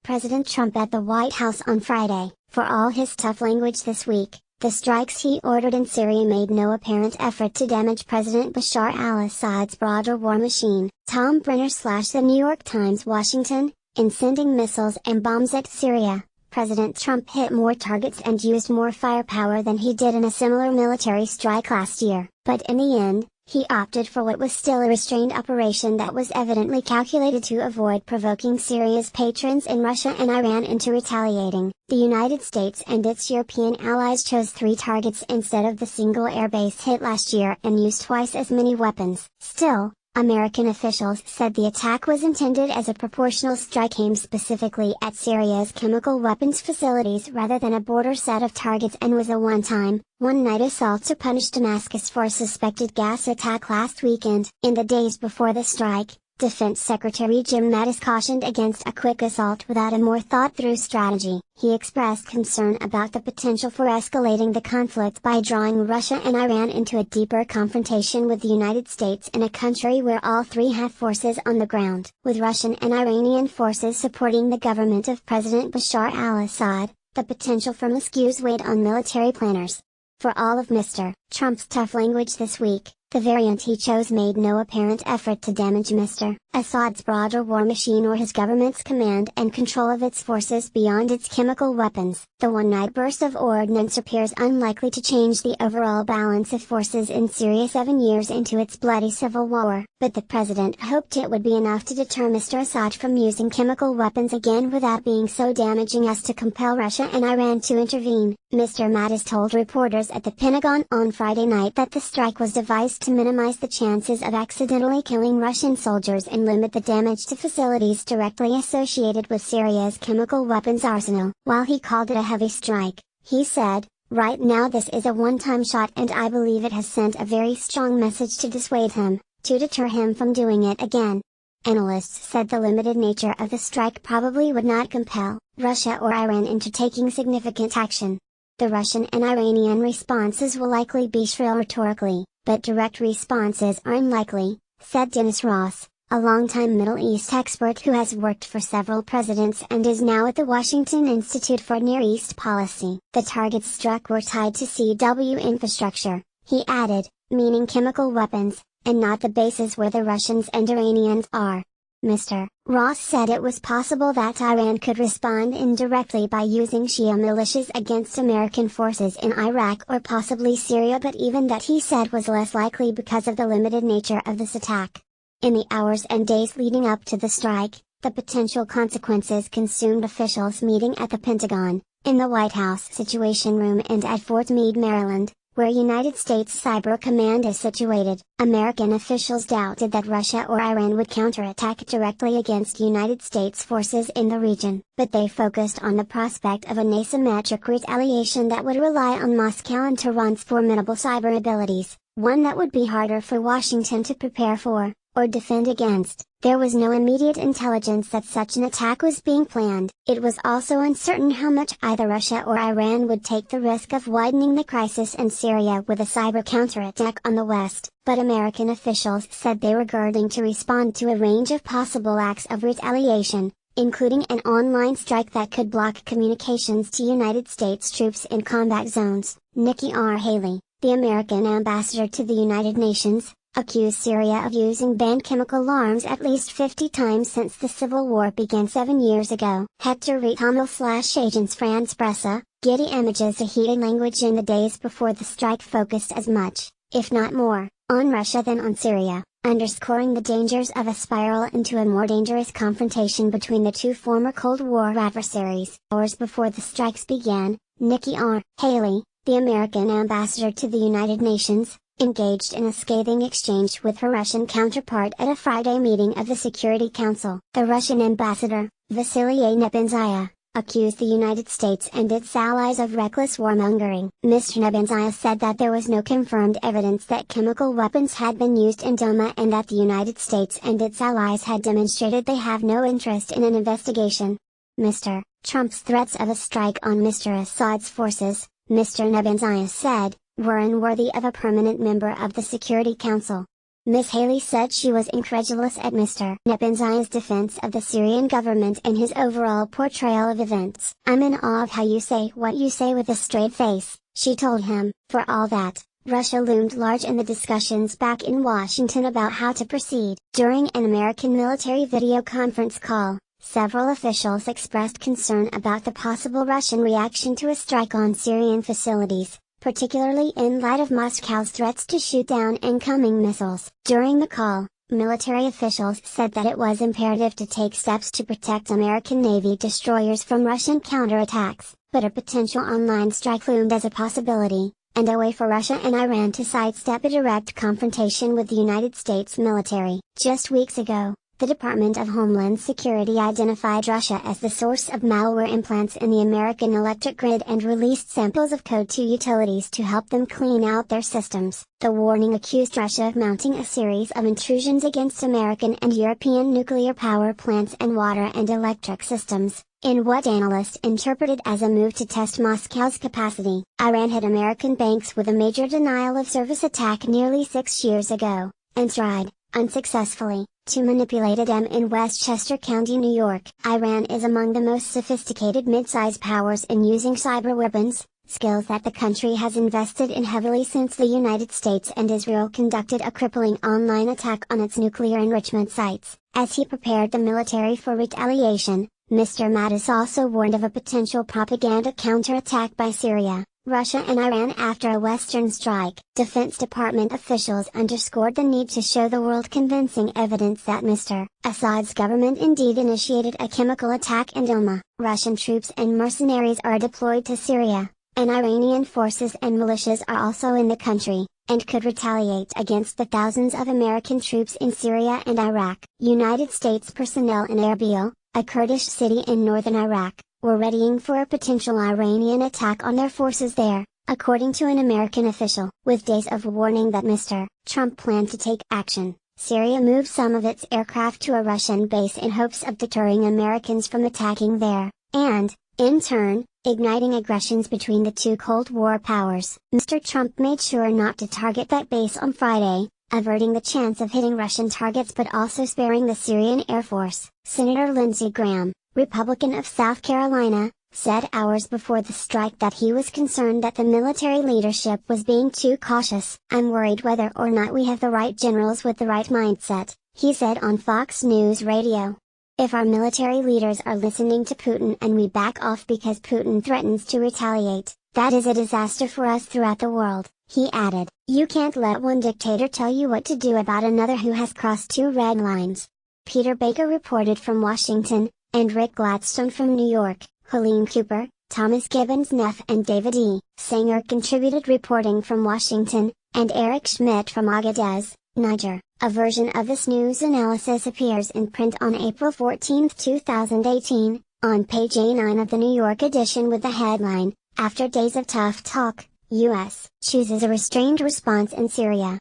President Trump at the White House on Friday. For all his tough language this week, the strikes he ordered in Syria made no apparent effort to damage President Bashar al-Assad's broader war machine. Tom Brenner / The New York Times Washington, in sending missiles and bombs at Syria, President Trump hit more targets and used more firepower than he did in a similar military strike last year. But in the end, he opted for what was still a restrained operation that was evidently calculated to avoid provoking Syria's patrons in Russia and Iran into retaliating. The United States and its European allies chose 3 targets instead of the single airbase hit last year and used twice as many weapons. Still, American officials said the attack was intended as a proportional strike aimed specifically at Syria's chemical weapons facilities rather than a broader set of targets, and was a one-time, one-night assault to punish Damascus for a suspected gas attack last weekend. In the days before the strike, Defense Secretary Jim Mattis cautioned against a quick assault without a more thought-through strategy. He expressed concern about the potential for escalating the conflict by drawing Russia and Iran into a deeper confrontation with the United States in a country where all 3 have forces on the ground. With Russian and Iranian forces supporting the government of President Bashar al-Assad, the potential for miscues weighed on military planners. For all of Mr. Trump's tough language this week, the variant he chose made no apparent effort to damage Mr. Assad's broader war machine or his government's command and control of its forces beyond its chemical weapons. The one-night burst of ordnance appears unlikely to change the overall balance of forces in Syria 7 years into its bloody civil war, but the president hoped it would be enough to deter Mr. Assad from using chemical weapons again without being so damaging as to compel Russia and Iran to intervene. Mr. Mattis told reporters at the Pentagon on Friday night that the strike was devised to minimize the chances of accidentally killing Russian soldiers and limit the damage to facilities directly associated with Syria's chemical weapons arsenal. While he called it a heavy strike, he said, "Right now this is a one-time shot and I believe it has sent a very strong message to dissuade him, to deter him from doing it again." Analysts said the limited nature of the strike probably would not compel Russia or Iran into taking significant action. The Russian and Iranian responses will likely be shrill rhetorically, but direct responses are unlikely, said Dennis Ross, a longtime Middle East expert who has worked for several presidents and is now at the Washington Institute for Near East Policy. The targets struck were tied to CW infrastructure, he added, meaning chemical weapons, and not the bases where the Russians and Iranians are. Mr. Ross said it was possible that Iran could respond indirectly by using Shia militias against American forces in Iraq or possibly Syria, but even that he said was less likely because of the limited nature of this attack. In the hours and days leading up to the strike, the potential consequences consumed officials meeting at the Pentagon, in the White House Situation Room and at Fort Meade, Maryland, where United States Cyber Command is situated. American officials doubted that Russia or Iran would counterattack directly against United States forces in the region, but they focused on the prospect of an asymmetric retaliation that would rely on Moscow and Tehran's formidable cyber abilities, one that would be harder for Washington to prepare for, or defend against. There was no immediate intelligence that such an attack was being planned. It was also uncertain how much either Russia or Iran would take the risk of widening the crisis in Syria with a cyber counterattack on the West, but American officials said they were girding to respond to a range of possible acts of retaliation, including an online strike that could block communications to United States troops in combat zones. Nikki R. Haley, the American ambassador to the United Nations, accused Syria of using banned chemical arms at least 50 times since the civil war began 7 years ago. Hector Retamil/Agence France Presse, Getty Images. The heated language in the days before the strike focused as much, if not more, on Russia than on Syria, underscoring the dangers of a spiral into a more dangerous confrontation between the two former Cold War adversaries. Hours before the strikes began, Nikki R. Haley, the American ambassador to the United Nations, engaged in a scathing exchange with her Russian counterpart at a Friday meeting of the Security Council. The Russian ambassador, Vasily Nebenzia, accused the United States and its allies of reckless warmongering. Mr. Nebenzia said that there was no confirmed evidence that chemical weapons had been used in Doma and that the United States and its allies had demonstrated they have no interest in an investigation. Mr. Trump's threats of a strike on Mr. Assad's forces, Mr. Nebenzia said, were unworthy of a permanent member of the Security Council. Ms. Haley said she was incredulous at Mr. Nebenzai's defense of the Syrian government and his overall portrayal of events. "I'm in awe of how you say what you say with a straight face," she told him. For all that, Russia loomed large in the discussions back in Washington about how to proceed. During an American military video conference call, several officials expressed concern about the possible Russian reaction to a strike on Syrian facilities, particularly in light of Moscow's threats to shoot down incoming missiles. During the call, military officials said that it was imperative to take steps to protect American Navy destroyers from Russian counterattacks, but a potential online strike loomed as a possibility, and a way for Russia and Iran to sidestep a direct confrontation with the United States military. Just weeks ago, the Department of Homeland Security identified Russia as the source of malware implants in the American electric grid and released samples of code to utilities to help them clean out their systems. The warning accused Russia of mounting a series of intrusions against American and European nuclear power plants and water and electric systems, in what analysts interpreted as a move to test Moscow's capacity. Iran hit American banks with a major denial of service attack nearly 6 years ago, and tried, unsuccessfully, to manipulate a dam in Westchester County, New York. Iran is among the most sophisticated mid-size powers in using cyber weapons, skills that the country has invested in heavily since the United States and Israel conducted a crippling online attack on its nuclear enrichment sites. As he prepared the military for retaliation, Mr. Mattis also warned of a potential propaganda counterattack by Syria, Russia and Iran after a Western strike. Defense Department officials underscored the need to show the world convincing evidence that Mr. Assad's government indeed initiated a chemical attack in Douma. Russian troops and mercenaries are deployed to Syria, and Iranian forces and militias are also in the country, and could retaliate against the thousands of American troops in Syria and Iraq. United States personnel in Erbil, a Kurdish city in northern Iraq, were readying for a potential Iranian attack on their forces there, according to an American official. With days of warning that Mr. Trump planned to take action, Syria moved some of its aircraft to a Russian base in hopes of deterring Americans from attacking there, and, in turn, igniting aggressions between the two Cold War powers. Mr. Trump made sure not to target that base on Friday, averting the chance of hitting Russian targets but also sparing the Syrian Air Force. Senator Lindsey Graham, Republican of South Carolina, said hours before the strike that he was concerned that the military leadership was being too cautious. "I'm worried whether or not we have the right generals with the right mindset," he said on Fox News Radio. "If our military leaders are listening to Putin and we back off because Putin threatens to retaliate, that is a disaster for us throughout the world," he added. "You can't let one dictator tell you what to do about another who has crossed 2 red lines." Peter Baker reported from Washington, and Rick Gladstone from New York. Helene Cooper, Thomas Gibbons Neff and David E. Sanger contributed reporting from Washington, and Eric Schmidt from Agadez, Niger. A version of this news analysis appears in print on April 14, 2018, on page A9 of the New York edition with the headline, "After Days of Tough Talk, U.S. chooses a restrained response in Syria."